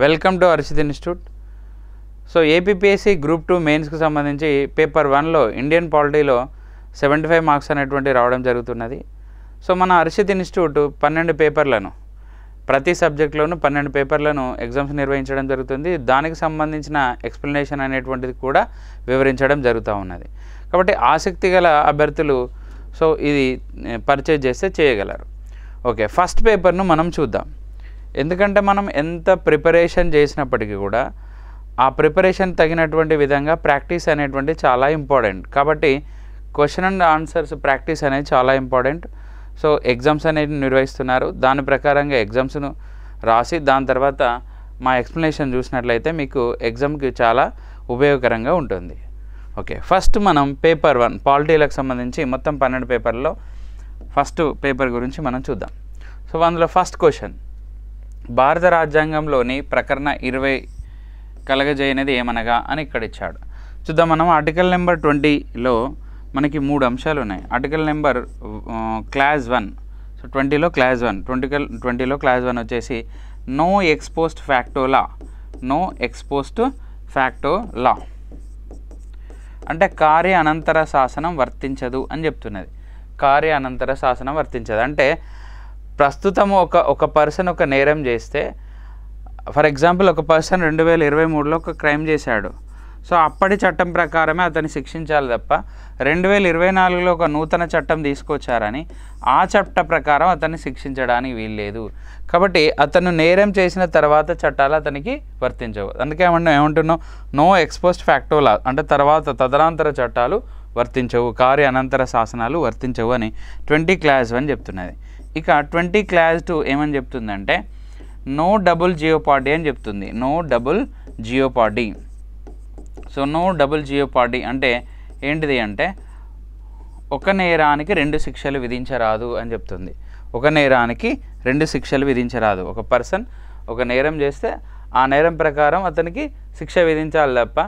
Welcome to Arshit institute. So APPSC group 2 మెయిన్స్కి సంబంధించి paper 1లో Indian పాలిటీలో 75 marks అనేటువంటి రావడం జరుగుతున్నది. సో మన అర్షిత్ ఇన్స్టిట్యూట్ 12 పేపర్లను ప్రతి సబ్జెక్టులోనూ 12 పేపర్లను ఎగ్జామ్స్ నిర్వహించడం జరుగుతుంది. దానికి సంబంధించిన ఎక్స్ప్లెనేషన్ అనేటువంటిది కూడా వివరించడం జరుగుతూ ఉన్నది. కాబట్టి ఆసక్తి గల అభ్యర్థులు సో ఇది పర్చేజ్ చేస్తే చేయగలరు. ఓకే, ఫస్ట్ పేపర్ను మనం చూద్దాం. ఎందుకంటే మనం ఎంత ప్రిపరేషన్ చేసినప్పటికీ కూడా ఆ ప్రిపరేషన్ తగినటువంటి విధంగా ప్రాక్టీస్ అనేటువంటి చాలా ఇంపార్టెంట్. కాబట్టి క్వశ్చన్ అండ్ ఆన్సర్స్ ప్రాక్టీస్ అనేది చాలా ఇంపార్టెంట్. సో ఎగ్జామ్స్ అనేవి నిర్వహిస్తున్నారు. దాని ప్రకారంగా ఎగ్జామ్స్ను రాసి దాని తర్వాత మా ఎక్స్ప్లెనేషన్ చూసినట్లయితే మీకు ఎగ్జామ్కి చాలా ఉపయోగకరంగా ఉంటుంది. ఓకే, ఫస్ట్ మనం పేపర్ 1 పాలిటీలకు సంబంధించి మొత్తం 12 పేపర్లో ఫస్ట్ పేపర్ గురించి మనం చూద్దాం. సో అందులో ఫస్ట్ క్వశ్చన్, భారత రాజ్యాంగంలోని ప్రకరణ 20 కలగజేయనిది ఏమనగా అని ఇక్కడ ఇచ్చాడు. చూద్దాం. మనం ఆర్టికల్ నెంబర్ 20లో మనకి 3 అంశాలు ఉన్నాయి. ఆర్టికల్ నెంబర్ క్లాస్ 1, సో 20లో క్లాస్ 1, 20లో క్లాస్ 1 వచ్చేసి no ex post facto law. No ex post facto law అంటే కార్య అనంతర శాసనం వర్తించదు అని చెప్తున్నది. కార్య అనంతర శాసనం వర్తించదు అంటే ప్రస్తుతం ఒక పర్సన్ ఒక నేరం చేస్తే, ఫర్ ఎగ్జాంపుల్ ఒక పర్సన్ 2023లో ఒక క్రైమ్ చేశాడు. సో అప్పటి చట్టం ప్రకారమే అతన్ని శిక్షించాలి తప్ప 2024లో ఒక నూతన చట్టం తీసుకొచ్చారని ఆ చట్ట ప్రకారం అతన్ని శిక్షించడానికి వీల్లేదు. కాబట్టి అతను నేరం చేసిన తర్వాత చట్టాలు అతనికి వర్తించవు. అందుకే మనం ఏమంటున్నాం, నో ఎక్స్పోస్ట్ ఫ్యాక్టో లా అంటే తదనంతర చట్టాలు వర్తించవు, కార్య అనంతర శాసనాలు వర్తించవు అని 20 క్లాస్ 1 చెప్తున్నది. ఇక 20 క్లాస్ 2 ఏమని చెప్తుందంటే నో డబుల్ జియోపార్డీ అని చెప్తుంది. No double jeopardy. So no double jeopardy అంటే ఏంటిది అంటే ఒక నేరానికి 2 శిక్షలు విధించరాదు అని చెప్తుంది. ఒక నేరానికి 2 శిక్షలు విధించరాదు. ఒక పర్సన్ ఒక నేరం చేస్తే ఆ నేరం ప్రకారం అతనికి శిక్ష విధించాలి తప్ప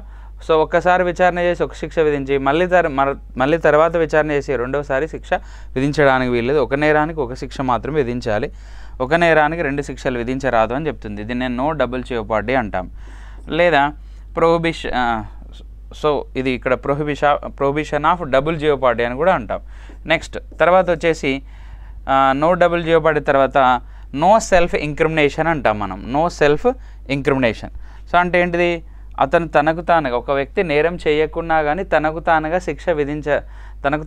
సో ఒక్కసారి విచారణ చేసి ఒక శిక్ష విధించి మళ్ళీ తర్వాత విచారణ చేసి రెండోసారి శిక్ష విధించడానికి వీల్లేదు. ఒక నేరానికి ఒక శిక్ష మాత్రమే విధించాలి. ఒక నేరానికి 2 శిక్షలు విధించరాదు అని చెప్తుంది. దీన్ని నో డబుల్ జియోపార్డీ అంటాం. లేదా సో ఇది ఇక్కడ ప్రొహిబిషన్ ఆఫ్ డబుల్ జియోపార్డీ అని కూడా అంటాం. నెక్స్ట్ తర్వాత వచ్చేసి నో డబుల్ జియోపార్డీ తర్వాత నో సెల్ఫ్ ఇంక్రిమినేషన్ అంటాం మనం. నో సెల్ఫ్ ఇంక్రిమినేషన్ సో అంటే ఏంటిది, అతను తనకు తానుగా ఒక వ్యక్తి నేరం చేయకున్నా కానీ తనకు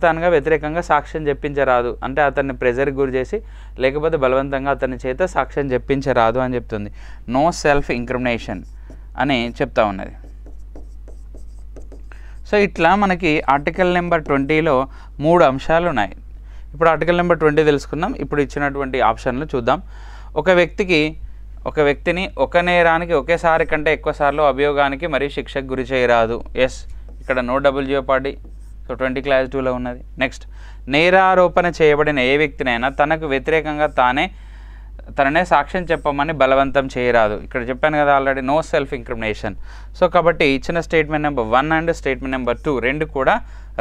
తానుగా వ్యతిరేకంగా సాక్ష్యం చెప్పించరాదు. అంటే అతన్ని ప్రెజర్కి గురి చేసి లేకపోతే బలవంతంగా అతని చేత సాక్ష్యం చెప్పించరాదు అని చెప్తుంది. నో సెల్ఫ్ ఇంక్రిమినేషన్ అని చెప్తా ఉన్నది. సో ఇట్లా మనకి ఆర్టికల్ నెంబర్ 20లో 3 అంశాలు ఉన్నాయి. ఇప్పుడు ఆర్టికల్ నెంబర్ 20 తెలుసుకుందాం. ఇప్పుడు ఇచ్చినటువంటి ఆప్షన్లు చూద్దాం. ఒక వ్యక్తిని ఒక నేరానికి ఒకేసారి కంటే ఎక్కువ సార్లు అభియోగానికి మరియు శిక్షకు గురి చేయరాదు. ఎస్, ఇక్కడ no double jeopardy. So 20 class 2లో ఉన్నది. నెక్స్ట్, నేరారోపణ చేయబడిన ఏ వ్యక్తినైనా తనకు వ్యతిరేకంగా తననే సాక్ష్యం చెప్పమని బలవంతం చేయరాదు. ఇక్కడ చెప్పాను కదా already, no self incrimination. So కాబట్టి ఇచ్చిన statement number 1 and statement number 2 రెండు కూడా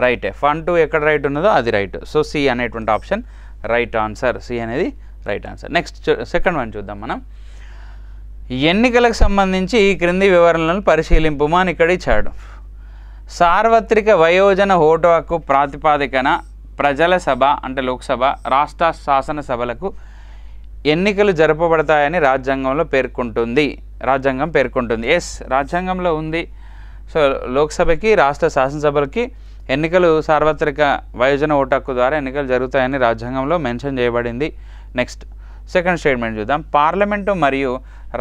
రైటే. 1, 2 ఎక్కడ రైట్ ఉన్నదో అది రైట్. సో సి అనేటువంటి ఆప్షన్ రైట్ ఆన్సర్. సి అనేది right answer. Next second one చూద్దాం మనం. ఎన్నికలకు సంబంధించి ఈ క్రింది వివరణలను పరిశీలింపుమా అని ఇక్కడ ఇచ్చాడు. సార్వత్రిక వయోజన ఓటు హక్కు ప్రాతిపాదికన ప్రజల సభ అంటే లోక్సభ, రాష్ట్ర శాసనసభలకు ఎన్నికలు జరపబడతాయని రాజ్యాంగం పేర్కొంటుంది. ఎస్, రాజ్యాంగంలో ఉంది. సో లోక్సభకి రాష్ట్ర శాసనసభలకి ఎన్నికలు సార్వత్రిక వయోజన ఓటు హక్కు ద్వారా ఎన్నికలు జరుగుతాయని రాజ్యాంగంలో మెన్షన్ చేయబడింది. నెక్స్ట్ సెకండ్ స్టేట్మెంట్ చూద్దాం. పార్లమెంటు మరియు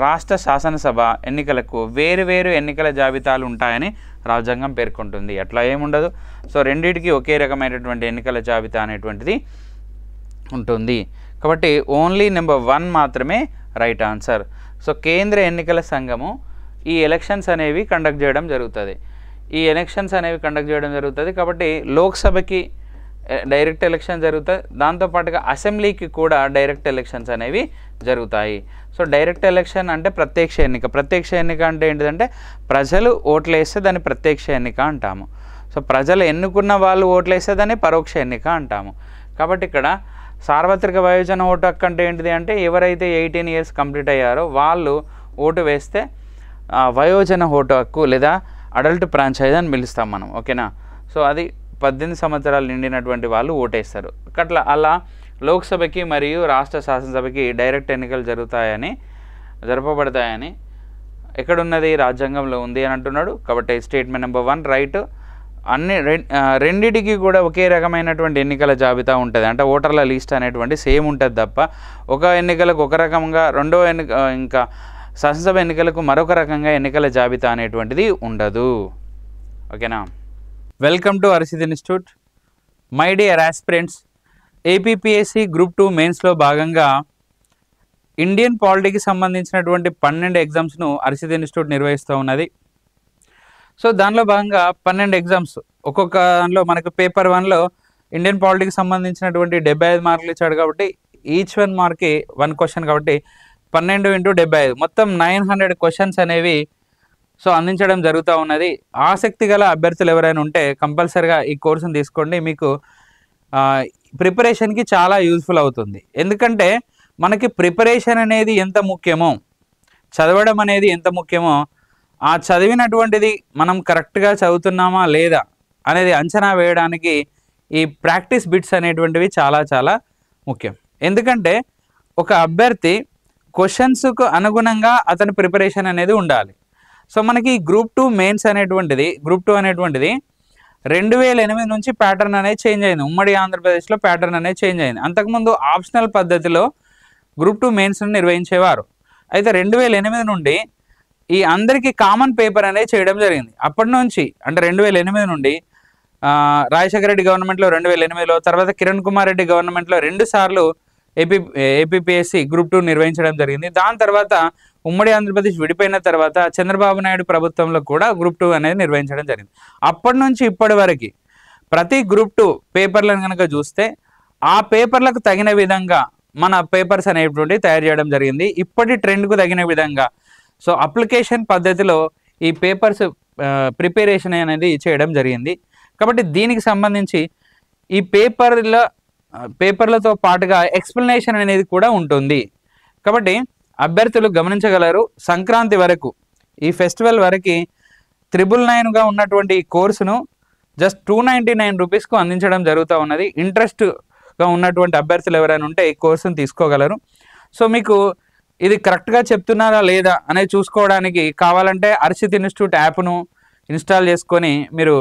రాష్ట్ర శాసనసభ ఎన్నికలకు వేరు ఎన్నికల జాబితాలు ఉంటాయని రాజ్యాంగం పేర్కొంటుంది. అట్లా ఏముండదు. సో రెండింటికి ఒకే రకమైనటువంటి ఎన్నికల జాబితా అనేటువంటిది ఉంటుంది. కాబట్టి ఓన్లీ నెంబర్ 1 మాత్రమే రైట్ ఆన్సర్. సో కేంద్ర ఎన్నికల సంఘము ఈ ఎలక్షన్స్ అనేవి కండక్ట్ చేయడం జరుగుతుంది. కాబట్టి లోక్సభకి డైరెక్ట్ ఎలక్షన్ జరుగుతాయి. దాంతోపాటుగా అసెంబ్లీకి కూడా డైరెక్ట్ ఎలక్షన్స్ అనేవి జరుగుతాయి. సో డైరెక్ట్ ఎలక్షన్ అంటే ప్రత్యక్ష ఎన్నిక అంటే ఏంటిదంటే ప్రజలు ఓట్లు వేస్తే దాన్ని ప్రత్యక్ష ఎన్నిక అంటాము. సో ప్రజలు ఎన్నుకున్న వాళ్ళు ఓట్లు వేస్తే దాన్ని పరోక్ష ఎన్నిక అంటాము. కాబట్టి ఇక్కడ సార్వత్రిక వయోజన ఓటు హక్కు అంటే ఏంటిది అంటే ఎవరైతే 18 ఇయర్స్ కంప్లీట్ అయ్యారో వాళ్ళు ఓటు వేస్తే వయోజన ఓటు హక్కు లేదా అడల్ట్ ఫ్రాంచైజ్ అని పిలుస్తాం మనం, ఓకేనా. సో అది 18 సంవత్సరాలు నిండినటువంటి వాళ్ళు ఓటేస్తారు. అలా లోక్సభకి మరియు రాష్ట్ర శాసనసభకి డైరెక్ట్ ఎన్నికలు జరపబడతాయని ఎక్కడున్నది, రాజ్యాంగంలో ఉంది అని అంటున్నాడు. కాబట్టి స్టేట్మెంట్ నెంబర్ 1 రైట్. రెండిటికి కూడా ఒకే రకమైనటువంటి ఎన్నికల జాబితా ఉంటుంది, అంటే ఓటర్ల లిస్ట్ అనేటువంటి సేమ్ ఉంటుంది తప్ప ఒక ఎన్నికలకు ఒక రకంగా, ఇంకా శాసనసభ ఎన్నికలకు మరొక రకంగా ఎన్నికల జాబితా అనేటువంటిది ఉండదు, ఓకేనా. Welcome to Arshit institute. My dear aspirants, APPSC group 2 మెయిన్స్లో భాగంగా ఇండియన్ పాలిటీకి సంబంధించినటువంటి 12 ఎగ్జామ్స్ను అర్షిత్ ఇన్స్టిట్యూట్ నిర్వహిస్తూ ఉన్నది. సో దానిలో భాగంగా 12 ఎగ్జామ్స్, ఒక్కొక్క దానిలో మనకు పేపర్ 1లో ఇండియన్ పాలిటీకి సంబంధించినటువంటి 75 మార్కులు ఇచ్చాడు కాబట్టి ఈచ్ 1 మార్క్కి 1 క్వశ్చన్ కాబట్టి 12 × 75 మొత్తం 900 క్వశ్చన్స్ అనేవి సో అందించడం జరుగుతూ ఉన్నది. ఆసక్తి గల అభ్యర్థులు ఎవరైనా ఉంటే కంపల్సరిగా ఈ కోర్సును తీసుకోండి, మీకు ప్రిపరేషన్కి చాలా యూజ్ఫుల్ అవుతుంది. ఎందుకంటే మనకి ప్రిపరేషన్ అనేది ఎంత ముఖ్యమో, చదవడం అనేది ఎంత ముఖ్యమో, ఆ చదివినటువంటిది మనం కరెక్ట్గా చదువుతున్నామా లేదా అనేది అంచనా వేయడానికి ఈ ప్రాక్టీస్ బిట్స్ అనేటువంటివి చాలా చాలా ముఖ్యం. ఎందుకంటే ఒక అభ్యర్థి క్వశ్చన్స్కు అనుగుణంగా అతని ప్రిపరేషన్ అనేది ఉండాలి. సో మనకి గ్రూప్ 2 మెయిన్స్ అనేటువంటిది, గ్రూప్ 2 అనేటువంటిది 2008 నుంచి ప్యాటర్న్ అనేది చేంజ్ అయింది. ఉమ్మడి ఆంధ్రప్రదేశ్లో ప్యాటర్న్ అనేది చేంజ్ అయింది. అంతకుముందు ఆప్షనల్ పద్ధతిలో గ్రూప్ 2 మెయిన్స్ను నిర్వహించేవారు. అయితే 2008 నుండి ఈ అందరికీ కామన్ పేపర్ అనేది చేయడం జరిగింది. అప్పటి నుంచి అంటే 2008 నుండి రాజశేఖర రెడ్డి గవర్నమెంట్లో 2008లో, తర్వాత కిరణ్ కుమార్ రెడ్డి గవర్నమెంట్లో 2 సార్లు ఏపీపీఎస్సీ గ్రూప్ 2 నిర్వహించడం జరిగింది. దాని తర్వాత ఉమ్మడి ఆంధ్రప్రదేశ్ విడిపోయిన తర్వాత చంద్రబాబు నాయుడు ప్రభుత్వంలో కూడా గ్రూప్ 2 అనేది నిర్వహించడం జరిగింది. అప్పటి నుంచి ఇప్పటి వరకు ప్రతి గ్రూప్ 2 పేపర్లను కనుక చూస్తే ఆ పేపర్లకు తగిన విధంగా మన పేపర్స్ అనేటువంటి తయారు చేయడం జరిగింది, ఇప్పటి ట్రెండ్కు తగిన విధంగా. సో అప్లికేషన్ పద్ధతిలో ఈ పేపర్స్ ప్రిపరేషన్ అనేది చేయడం జరిగింది. కాబట్టి దీనికి సంబంధించి ఈ పేపర్లతో పాటుగా ఎక్స్ప్లెనేషన్ అనేది కూడా ఉంటుంది. కాబట్టి అభ్యర్థులు గమనించగలరు, సంక్రాంతి వరకు, ఈ ఫెస్టివల్ వరకు 999గా ఉన్నటువంటి ఈ కోర్సును జస్ట్ 299 రూపీస్కు అందించడం జరుగుతూ ఉన్నది. ఇంట్రెస్ట్గా ఉన్నటువంటి అభ్యర్థులు ఎవరైనా ఉంటే ఈ కోర్సును తీసుకోగలరు. సో మీకు ఇది కరెక్ట్గా చెప్తున్నారా లేదా అనేది చూసుకోవడానికి కావాలంటే అర్షిత్ ఇన్స్టిట్యూట్ యాప్ను ఇన్స్టాల్ చేసుకొని మీరు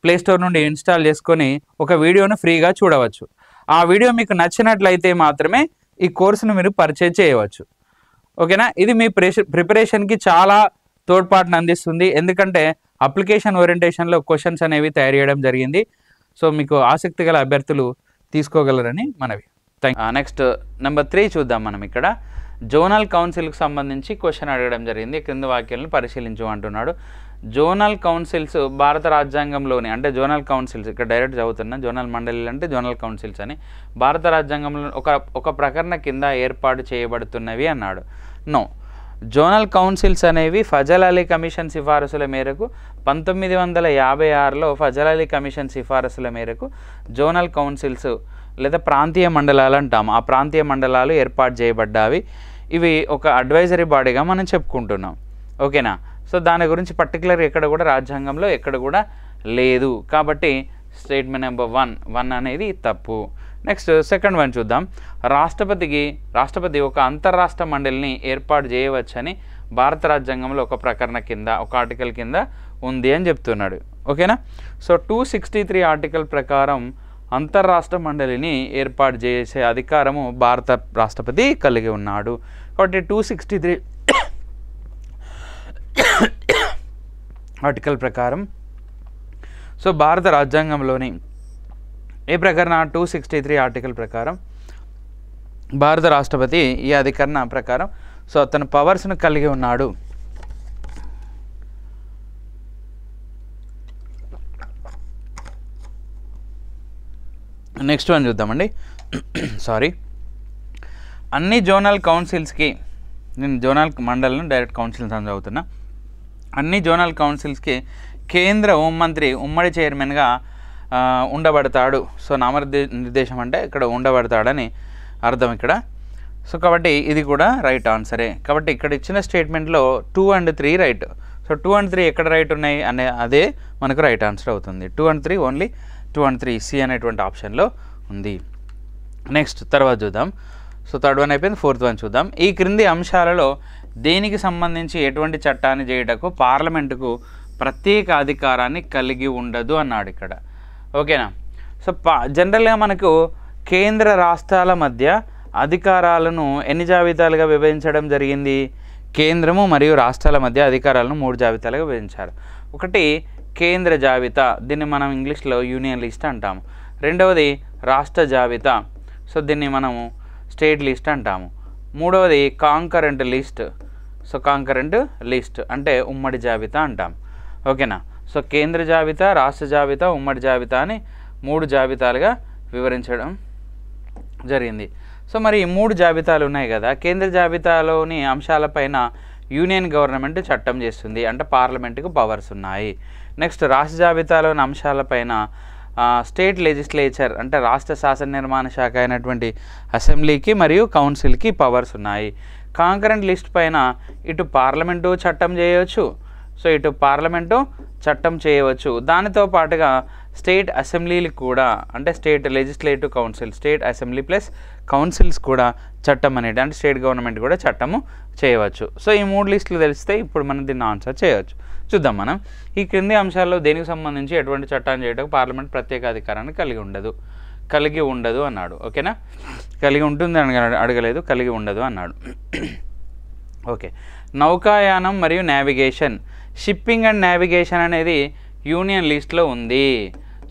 ప్లేస్టోర్ నుండి ఇన్స్టాల్ చేసుకొని ఒక వీడియోను ఫ్రీగా చూడవచ్చు. ఆ వీడియో మీకు నచ్చినట్లయితే మాత్రమే ఈ కోర్సును మీరు పర్చేజ్ చేయవచ్చు, ఓకేనా. ఇది మీ ప్రిపరేషన్కి చాలా తోడ్పాటును అందిస్తుంది, ఎందుకంటే అప్లికేషన్ ఓరియంటేషన్లో క్వశ్చన్స్ అనేవి తయారు చేయడం జరిగింది. సో మీకు ఆసక్తి గల అభ్యర్థులు తీసుకోగలరని మనవి. నెక్స్ట్ నెంబర్ 3 చూద్దాం. మనం ఇక్కడ జోనల్ కౌన్సిల్కి సంబంధించి క్వశ్చన్ అడగడం జరిగింది. క్రింద వాక్యాలను పరిశీలించు అంటున్నాడు. జోనల్ కౌన్సిల్స్ భారత రాజ్యాంగంలోని, అంటే జోనల్ కౌన్సిల్స్ ఇక్కడ డైరెక్ట్ చదువుతున్నా, జోనల్ మండలి అంటే జోనల్ కౌన్సిల్స్ అని భారత రాజ్యాంగంలో ఒక ప్రకరణ కింద ఏర్పాటు చేయబడుతున్నవి అన్నాడు. నో, జోనల్ కౌన్సిల్స్ అనేవి ఫజల్ అలీ కమిషన్ సిఫారసుల మేరకు 1956లో ఫజల్ అలీ కమిషన్ సిఫారసుల మేరకు జోనల్ కౌన్సిల్స్ లేదా ప్రాంతీయ మండలాలు అంటాము, ఆ ప్రాంతీయ మండలాలు ఏర్పాటు చేయబడ్డావి. ఇవి ఒక అడ్వైజరీ బాడీగా మనం చెప్పుకుంటున్నాం, ఓకేనా. సో దాని గురించి పర్టికులర్ ఎక్కడ కూడా రాజ్యాంగంలో ఎక్కడ కూడా లేదు. కాబట్టి స్టేట్మెంట్ నెంబర్ 1 అనేది తప్పు. నెక్స్ట్ సెకండ్ వన్ చూద్దాం. రాష్ట్రపతి ఒక అంతర్రాష్ట్ర మండలిని ఏర్పాటు చేయవచ్చని భారత రాజ్యాంగంలో ఒక ప్రకరణ కింద, ఒక ఆర్టికల్ కింద ఉంది అని చెప్తున్నాడు, ఓకేనా. సో 263 ఆర్టికల్ ప్రకారం అంతర్రాష్ట్ర మండలిని ఏర్పాటు చేసే అధికారము భారత రాష్ట్రపతి కలిగి ఉన్నాడు. కాబట్టి 263 ఆర్టికల్ ప్రకారం, సో భారత రాజ్యాంగంలోని ఏ ప్రకరణ 263 ఆర్టికల్ ప్రకారం భారత రాష్ట్రపతి ఈ అధికరణ ప్రకారం సో అతను పవర్స్ను కలిగి ఉన్నాడు. నెక్స్ట్ వన్ చూద్దామండి. సారీ, అన్ని జోనల్ కౌన్సిల్స్కి, నేను జోనల్ మండలిని డైరెక్ట్ కౌన్సిల్స్ అని చదువుతున్నా, అన్ని జోనల్ కౌన్సిల్స్కి కేంద్ర హోంమంత్రి ఉమ్మడి చైర్మన్గా ఉండబడతాడు. సో నామనిర్దేశం అంటే ఇక్కడ ఉండబడతాడని అర్థం. ఇక్కడ సో కాబట్టి ఇది కూడా రైట్ ఆన్సరే. కాబట్టి ఇక్కడ ఇచ్చిన స్టేట్మెంట్లో 2 and 3 రైట్. సో 2 and 3 ఎక్కడ రైట్ ఉన్నాయి అదే మనకు రైట్ ఆన్సర్ అవుతుంది. 2 and 3 ఓన్లీ 2 and 3 సి అనేటువంటి ఆప్షన్లో ఉంది. నెక్స్ట్ తర్వాత చూద్దాం. సో థర్డ్ వన్ అయిపోయింది. ఫోర్త్ వన్ చూద్దాం. ఈ క్రింది అంశాలలో దేనికి సంబంధించి ఎటువంటి చట్టాన్ని చేయటకు పార్లమెంటుకు ప్రత్యేక అధికారాన్ని కలిగి ఉండదు అన్నాడు ఇక్కడ. ఓకేనా. సో జనరల్గా మనకు కేంద్ర రాష్ట్రాల మధ్య అధికారాలను ఎన్ని జాబితాలుగా విభజించడం జరిగింది? కేంద్రము మరియు రాష్ట్రాల మధ్య అధికారాలను 3 జాబితాలుగా విభజించారు. ఒకటి కేంద్ర జాబితా, దీన్ని మనం ఇంగ్లీష్లో యూనియన్ లిస్ట్ అంటాము. రెండవది రాష్ట్ర జాబితా, సో దీన్ని మనము స్టేట్ లిస్ట్ అంటాము. మూడవది concurrent list, so concurrent list అంటే ఉమ్మడి జాబితా అంటాం. ఓకేనా. సో కేంద్ర జాబితా, రాష్ట్ర జాబితా, ఉమ్మడి జాబితా అని 3 జాబితాలుగా వివరించడం జరిగింది. సో మరి ఈ 3 జాబితాలు ఉన్నాయి కదా, కేంద్ర జాబితాలోని అంశాలపైన యూనియన్ గవర్నమెంట్ చట్టం చేస్తుంది, అంటే పార్లమెంటుకు పవర్స్ ఉన్నాయి. నెక్స్ట్ రాష్ట్ర జాబితాలోని అంశాలపైన స్టేట్ లెజిస్లేచర్ అంటే రాష్ట్ర శాసన నిర్మాణ శాఖ అయినటువంటి అసెంబ్లీకి మరియు కౌన్సిల్కి పవర్స్ ఉన్నాయి. కాంకరెంట్ లిస్ట్ పైన ఇటు పార్లమెంటు చట్టం చేయవచ్చు, సో ఇటు పార్లమెంటు చట్టం చేయవచ్చు. దానితో పాటుగా స్టేట్ అసెంబ్లీలు కూడా అంటే state legislative council, state assembly plus councils కూడా చట్టం అనేది అంటే స్టేట్ గవర్నమెంట్ కూడా చట్టము చేయవచ్చు. సో ఈ 3 లిస్టులు తెలిస్తే ఇప్పుడు మనం దీన్ని ఆన్సర్ చేయవచ్చు. చూద్దాం మనం. ఈ క్రింది అంశాల్లో దేనికి సంబంధించి ఎటువంటి చట్టాన్ని చేయడానికి పార్లమెంట్ ప్రత్యేక అధికారాన్ని కలిగి ఉండదు అన్నాడు. ఓకేనా. కలిగి ఉంటుంది అని అడగలేదు, కలిగి ఉండదు అన్నాడు. ఓకే. నౌకాయానం మరియు నావిగేషన్, షిప్పింగ్ అండ్ నావిగేషన్ అనేది యూనియన్ లిస్ట్లో ఉంది.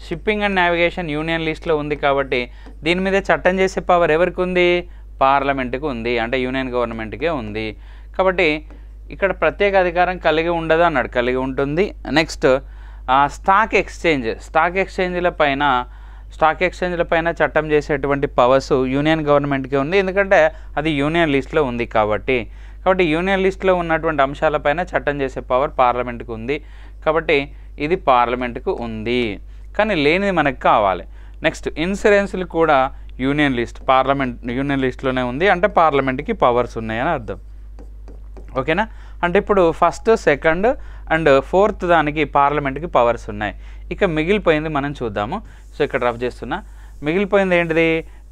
షిప్పింగ్ అండ్ నావిగేషన్ యూనియన్ లిస్ట్లో ఉంది కాబట్టి దీని మీద చట్టం చేసే పవర్ ఎవరికి ఉంది? పార్లమెంటుకు ఉంది, అంటే యూనియన్ గవర్నమెంట్కే ఉంది. కాబట్టి ఇక్కడ ప్రత్యేక అధికారం కలిగి ఉండదు అన్నాడు, కలిగి ఉంటుంది. నెక్స్ట్ స్టాక్ ఎక్స్చేంజ్ల పైన చట్టం చేసేటువంటి పవర్స్ యూనియన్ గవర్నమెంట్కే ఉంది, ఎందుకంటే అది యూనియన్ లిస్ట్లో ఉంది కాబట్టి. యూనియన్ లిస్ట్లో ఉన్నటువంటి అంశాలపైన చట్టం చేసే పవర్ పార్లమెంటుకు ఉంది కాబట్టి ఇది పార్లమెంటుకు ఉంది, కానీ లేనిది మనకు కావాలి. నెక్స్ట్ ఇన్సూరెన్స్లు కూడా యూనియన్ లిస్ట్లోనే ఉంది, అంటే పార్లమెంట్కి పవర్స్ ఉన్నాయని అర్థం. ఓకేనా. అంటే ఇప్పుడు ఫస్ట్, సెకండ్ అండ్ ఫోర్త్ దానికి పార్లమెంట్కి పవర్స్ ఉన్నాయి. ఇక మిగిలిపోయింది మనం చూద్దాము. సో ఇక్కడ రఫ్ చేస్తున్నా. మిగిలిపోయింది ఏంటిది?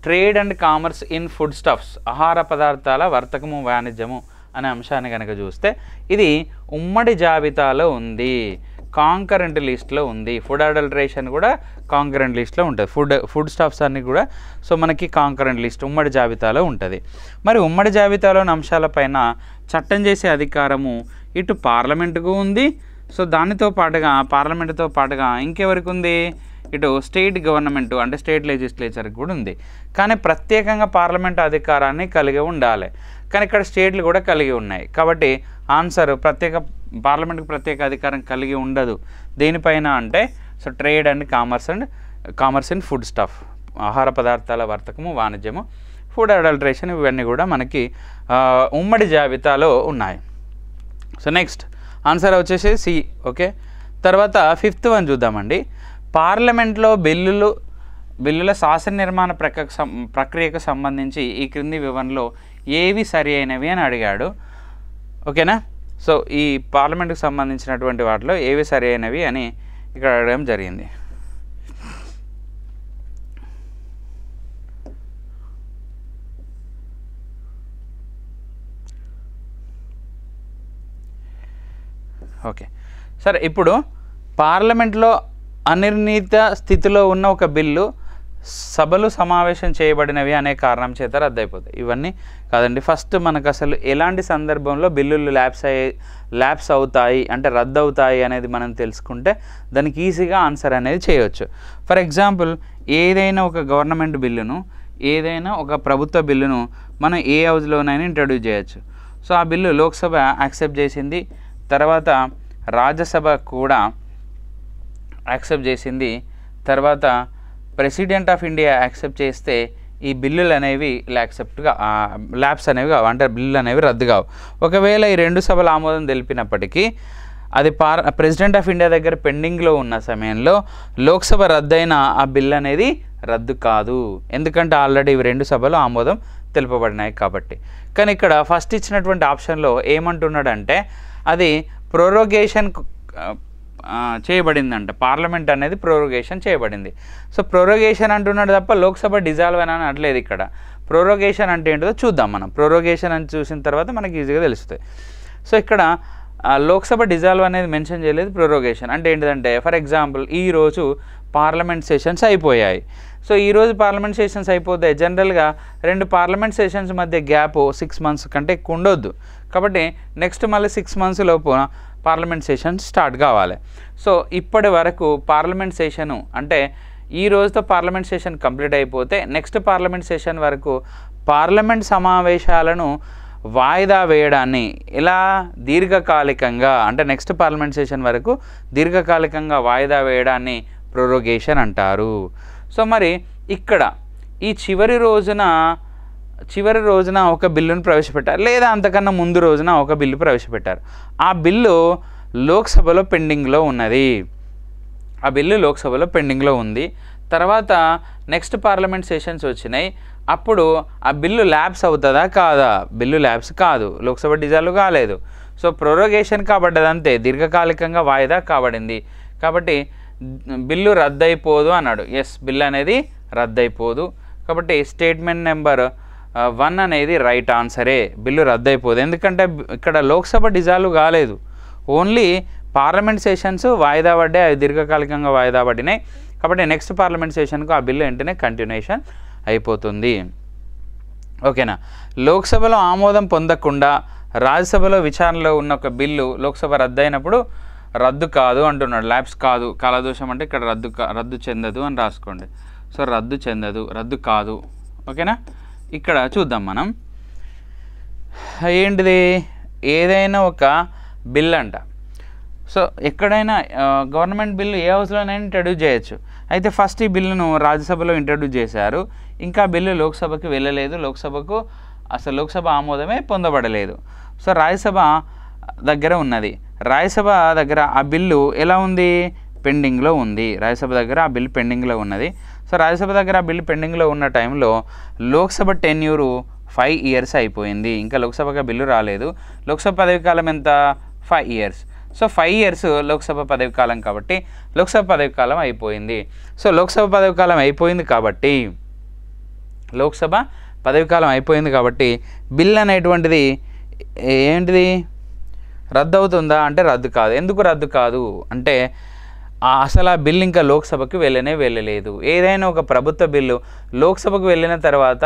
Trade and commerce in food stuffs, ఆహార పదార్థాల వర్తకము వాణిజ్యము అనే అంశాన్ని కనుక చూస్తే ఇది ఉమ్మడి జాబితాలో ఉంది, కాంకరెంట్ లిస్ట్లో ఉంది. ఫుడ్ అడల్టరేషన్ కూడా కాంకరెంట్ లిస్ట్లో ఉంటుంది. ఫుడ్ స్టాఫ్స్ అన్నీ కూడా సో మనకి కాంకరెంట్ లిస్ట్ ఉమ్మడి జాబితాలో ఉంటుంది. మరి ఉమ్మడి జాబితాలోని అంశాలపైన చట్టం చేసే అధికారము ఇటు పార్లమెంటుకు ఉంది, సో దానితో పాటుగా పార్లమెంటుతో పాటుగా ఇంకెవరికి ఉంది? ఇటు స్టేట్ గవర్నమెంట్ అంటే స్టేట్ లెజిస్లేచర్కి కూడా ఉంది. కానీ ప్రత్యేకంగా పార్లమెంట్ అధికారాన్ని కలిగి ఉండాలి, కానీ ఇక్కడ స్టేట్లు కూడా కలిగి ఉన్నాయి. కాబట్టి ఆన్సర్ పార్లమెంట్కి ప్రత్యేక అధికారం కలిగి ఉండదు. దేనిపైన అంటే so trade and commerce in food stuff, ఆహార పదార్థాల వర్తకము వాణిజ్యము, ఫుడ్ అడల్టరేషన్, ఇవన్నీ కూడా మనకి ఉమ్మడి జాబితాలో ఉన్నాయి. సో నెక్స్ట్ ఆన్సర్ వచ్చేసి సి. ఓకే. తర్వాత 5th వన్ చూద్దామండి. పార్లమెంట్లో బిల్లుల శాసన నిర్మాణ ప్రక్రియకు సంబంధించి ఈ క్రింది వివరణలో ఏవి సరి అయినవి అని అడిగాడు. ఓకేనా. సో ఈ పార్లమెంట్కి సంబంధించినటువంటి వాటిలో ఏవి సరి అయినవి అని ఇక్కడ అడగడం జరిగింది. ఓకే సరే. ఇప్పుడు పార్లమెంట్లో అనిర్ణీత స్థితిలో ఉన్న ఒక బిల్లు సభలు సమావేశం చేయబడినవి అనే కారణం చేత రద్దయిపోతాయి. ఇవన్నీ కాదండి. ఫస్ట్ మనకు అసలు ఎలాంటి సందర్భంలో బిల్లులు ల్యాప్స్ అవుతాయి అంటే రద్దు అవుతాయి అనేది మనం తెలుసుకుంటే దానికి ఈజీగా ఆన్సర్ అనేది చేయవచ్చు. ఫర్ ఎగ్జాంపుల్ ఏదైనా ఒక గవర్నమెంట్ బిల్లును, ఏదైనా ఒక ప్రభుత్వ బిల్లును మనం ఏ హౌస్లోనైనా ఇంట్రడ్యూస్ చేయొచ్చు. సో ఆ బిల్లు లోక్సభ యాక్సెప్ట్ చేసింది, తర్వాత రాజ్యసభ కూడా యాక్సెప్ట్ చేసింది, తర్వాత ప్రెసిడెంట్ ఆఫ్ ఇండియా యాక్సెప్ట్ చేస్తే ఈ బిల్లులు అనేవి ల్యాప్స్ అనేవి కావు, అంటే బిల్లులు అనేవి రద్దు కావు. ఒకవేళ ఈ 2 సభలు ఆమోదం తెలిపినప్పటికీ అది ప్రెసిడెంట్ ఆఫ్ ఇండియా దగ్గర పెండింగ్లో ఉన్న సమయంలో లోక్సభ రద్దయిన ఆ బిల్ అనేది రద్దు కాదు, ఎందుకంటే ఆల్రెడీ ఇవి రెండు సభలు ఆమోదం తెలుపబడినాయి కాబట్టి. కానీ ఇక్కడ ఫస్ట్ ఇచ్చినటువంటి ఆప్షన్లో ఏమంటున్నాడంటే అది ప్రోరోగేషన్ చేయబడిందంట, పార్లమెంట్ అనేది ప్రోరోగేషన్ చేయబడింది. సో ప్రోరోగేషన్ అంటున్నాడు తప్ప లోక్సభ డిజాల్వ్ అని అనట్లేదు. ఇక్కడ ప్రోరోగేషన్ అంటే ఏంటో చూద్దాం మనం. ప్రోరోగేషన్ అని చూసిన తర్వాత మనకి ఈజీగా తెలుస్తుంది. సో ఇక్కడ లోక్సభ డిజాల్వ్ అనేది మెన్షన్ చేయలేదు, ప్రోరోగేషన్ అంటే ఏంటిదంటే ఫర్ ఎగ్జాంపుల్ ఈరోజు పార్లమెంట్ సెషన్స్ అయిపోయాయి. సో ఈరోజు పార్లమెంట్ సెషన్స్ అయిపోతే జనరల్గా 2 పార్లమెంట్ సెషన్స్ మధ్య గ్యాప్ 6 months కంటే ఎక్కువ ఉండొద్దు. కాబట్టి నెక్స్ట్ మళ్ళీ 6 months లోపు పార్లమెంట్ సెషన్ స్టార్ట్ కావాలి. సో ఇప్పటి వరకు పార్లమెంట్ సెషను అంటే ఈ రోజుతో పార్లమెంట్ సెషన్ కంప్లీట్ అయిపోతే నెక్స్ట్ పార్లమెంట్ సెషన్ వరకు పార్లమెంట్ సమావేశాలను వాయిదా వేయడాన్ని ఇలా దీర్ఘకాలికంగా అంటే నెక్స్ట్ పార్లమెంట్ సెషన్ వరకు దీర్ఘకాలికంగా వాయిదా వేయడాన్ని ప్రోరోగేషన్ అంటారు. సో మరి ఇక్కడ ఈ చివరి రోజున ఒక బిల్లును ప్రవేశపెట్టారు, లేదా అంతకన్నా ముందు రోజున ఒక బిల్లు ప్రవేశపెట్టారు. ఆ బిల్లు లోక్సభలో పెండింగ్లో ఉన్నది. ఆ బిల్లు లోక్సభలో పెండింగ్లో ఉంది. తర్వాత నెక్స్ట్ పార్లమెంట్ సెషన్స్ వచ్చినాయి. అప్పుడు ఆ బిల్లు ల్యాబ్స్ అవుతుందా కాదా? బిల్లు ల్యాబ్స్ కాదు, లోక్సభ డిజాల్వ్ కాలేదు. సో ప్రోరోగేషన్ కాబడ్డదంతే, దీర్ఘకాలికంగా వాయిదా కాబడింది. కాబట్టి బిల్లు రద్దయిపోదు అన్నాడు. ఎస్, బిల్లు అనేది రద్దయిపోదు. కాబట్టి స్టేట్మెంట్ నెంబర్ 1 అనేది రైట్ ఆన్సరే, బిల్లు రద్దయిపోదు. ఎందుకంటే ఇక్కడ లోక్సభ డిజాల్వ్ కాలేదు, ఓన్లీ పార్లమెంట్ సెషన్స్ వాయిదా పడ్డాయి, అవి దీర్ఘకాలికంగా వాయిదా పడినాయి. కాబట్టి నెక్స్ట్ పార్లమెంట్ సెషన్కు ఆ బిల్లు వెంటనే కంటిన్యూషన్ అయిపోతుంది. ఓకేనా. లోక్సభలో ఆమోదం పొందకుండా రాజ్యసభలో విచారణలో ఉన్న ఒక బిల్లు లోక్సభ రద్దయినప్పుడు రద్దు కాదు అంటున్నాడు, ల్యాబ్స్ కాదు. కాలదోషం అంటే ఇక్కడ రద్దు చెందదు అని రాసుకోండి. సో రద్దు చెందదు, రద్దు కాదు. ఓకేనా. ఇక్కడ చూద్దాం మనం ఏంటిది, ఏదైనా ఒక బిల్ అంట. సో ఎక్కడైనా గవర్నమెంట్ బిల్లు ఏ హౌస్లోనైనా ఇంట్రడ్యూస్ చేయొచ్చు. అయితే ఫస్ట్ ఈ బిల్లును రాజ్యసభలో ఇంట్రడ్యూస్ చేశారు, ఇంకా బిల్లు లోక్సభకి వెళ్ళలేదు, లోక్సభ ఆమోదమే పొందబడలేదు. సో రాజ్యసభ దగ్గర ఉన్నది. రాజ్యసభ దగ్గర ఆ బిల్లు ఎలా ఉంది, పెండింగ్లో ఉంది. రాజ్యసభ దగ్గర ఆ బిల్లు పెండింగ్లో ఉన్నది. సో రాజ్యసభ దగ్గర ఆ బిల్లు పెండింగ్లో ఉన్న టైంలో లోక్సభ టెన్యూరు 5 years అయిపోయింది, ఇంకా లోక్సభగా బిల్లు రాలేదు. లోక్సభ పదవి కాలం ఎంత, 5 years. సో 5 years లోక్సభ పదవి కాలం కాబట్టి లోక్సభ పదవి కాలం అయిపోయింది. సో లోక్సభ పదవి కాలం అయిపోయింది కాబట్టి బిల్ అనేటువంటిది ఏంటిది, రద్దు అవుతుందా అంటే రద్దు కాదు. ఎందుకు రద్దు కాదు అంటే అసలు ఆ బిల్లు ఇంకా లోక్సభకి వెళ్ళలేదు. ఏదైనా ఒక ప్రభుత్వ బిల్లు లోక్సభకు వెళ్ళిన తర్వాత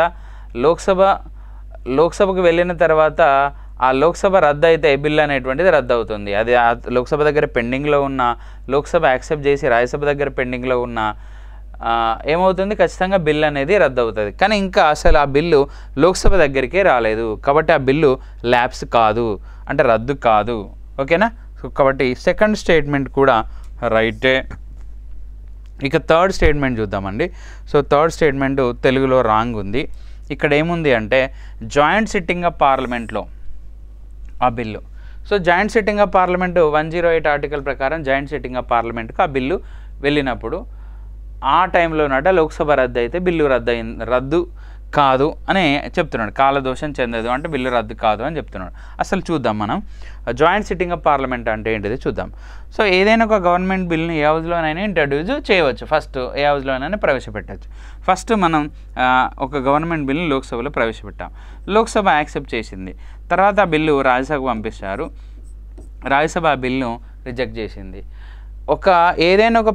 ఆ లోక్సభ రద్దు అయితే బిల్ అనేటువంటిది రద్దు అవుతుంది. అది లోక్సభ దగ్గర పెండింగ్లో ఉన్న, లోక్సభ యాక్సెప్ట్ చేసి రాజ్యసభ దగ్గర పెండింగ్లో ఉన్న ఏమవుతుంది, ఖచ్చితంగా బిల్ అనేది రద్దు అవుతుంది. కానీ ఇంకా అసలు ఆ బిల్లు లోక్సభ దగ్గరికే రాలేదు కాబట్టి ఆ బిల్లు ల్యాబ్స్ కాదు, అంటే రద్దు కాదు. ఓకేనా. కాబట్టి సెకండ్ స్టేట్మెంట్ కూడా రైటే. ఇక థర్డ్ స్టేట్మెంట్ చూద్దామండి. సో థర్డ్ స్టేట్మెంట్ తెలుగులో రాంగ్ ఉంది. ఇక్కడ ఏముంది అంటే జాయింట్ సిట్టింగ్ ఆఫ్ పార్లమెంట్లో ఆ bill. So joint sitting of parliament 108 article ప్రకారం జాయింట్ సిట్టింగ్ ఆఫ్ పార్లమెంట్కు ఆ బిల్లు వెళ్ళినప్పుడు ఆ టైంలోనట లోక్సభ రద్దు అయితే బిల్లు రద్దు కాదు అని చెప్తున్నాడు. కాలదోషం చెందదు అంటే బిల్లు రద్దు కాదు అని చెప్తున్నాడు. అసలు చూద్దాం మనం జాయింట్ సిట్టింగ్ ఆఫ్ పార్లమెంట్ అంటే ఏంటిది చూద్దాం. సో ఏదైనా ఒక గవర్నమెంట్ బిల్ని ఏ హౌస్లోనైనా ఇంట్రడ్యూస్ చేయవచ్చు, ఫస్ట్ ఏ హౌస్లోనైనా ప్రవేశపెట్టచ్చు. ఫస్ట్ మనం ఒక గవర్నమెంట్ బిల్ని లోక్సభలో ప్రవేశపెట్టాం, లోక్సభ యాక్సెప్ట్ చేసింది. తర్వాత ఆ బిల్లు రాజ్యసభకు పంపిస్తారు, రాజ్యసభ ఆ బిల్లును రిజెక్ట్ చేసింది. ఏదైనా ఒక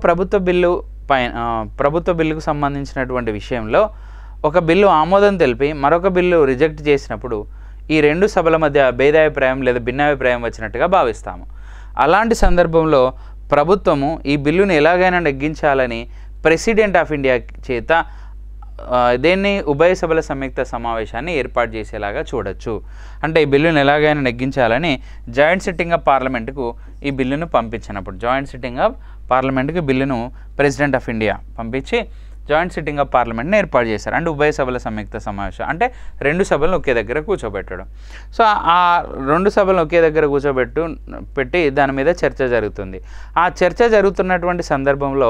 ప్రభుత్వ బిల్లుకు సంబంధించినటువంటి విషయంలో ఒక బిల్లు ఆమోదం తెలిపి మరొక బిల్లు రిజెక్ట్ చేసినప్పుడు ఈ రెండు సభల మధ్య భేదాభిప్రాయం లేదా భిన్నాభిప్రాయం వచ్చినట్టుగా భావిస్తాము. అలాంటి సందర్భంలో ప్రభుత్వము ఈ బిల్లును ఎలాగైనా నెగ్గించాలని ప్రెసిడెంట్ ఆఫ్ ఇండియా చేత దీన్ని ఉభయ సభల సంయుక్త సమావేశాన్ని ఏర్పాటు చేసేలాగా చూడొచ్చు. అంటే ఈ బిల్లును ఎలాగైనా నెగ్గించాలని జాయింట్ సిట్టింగ్ ఆఫ్ పార్లమెంటుకు ఈ బిల్లును పంపించినప్పుడు, జాయింట్ సిట్టింగ్ ఆఫ్ పార్లమెంటుకు బిల్లును ప్రెసిడెంట్ ఆఫ్ ఇండియా పంపించి జాయింట్ సిట్టింగ్ ఆఫ్ పార్లమెంట్ని ఏర్పాటు చేశారు. అంటే ఉభయ సభల సంయుక్త సమావేశం అంటే 2 సభలను ఒకే దగ్గర కూర్చోబెట్టడం. సో ఆ 2 సభలను ఒకే దగ్గర పెట్టి దాని మీద చర్చ జరుగుతుంది. ఆ చర్చ జరుగుతున్నటువంటి సందర్భంలో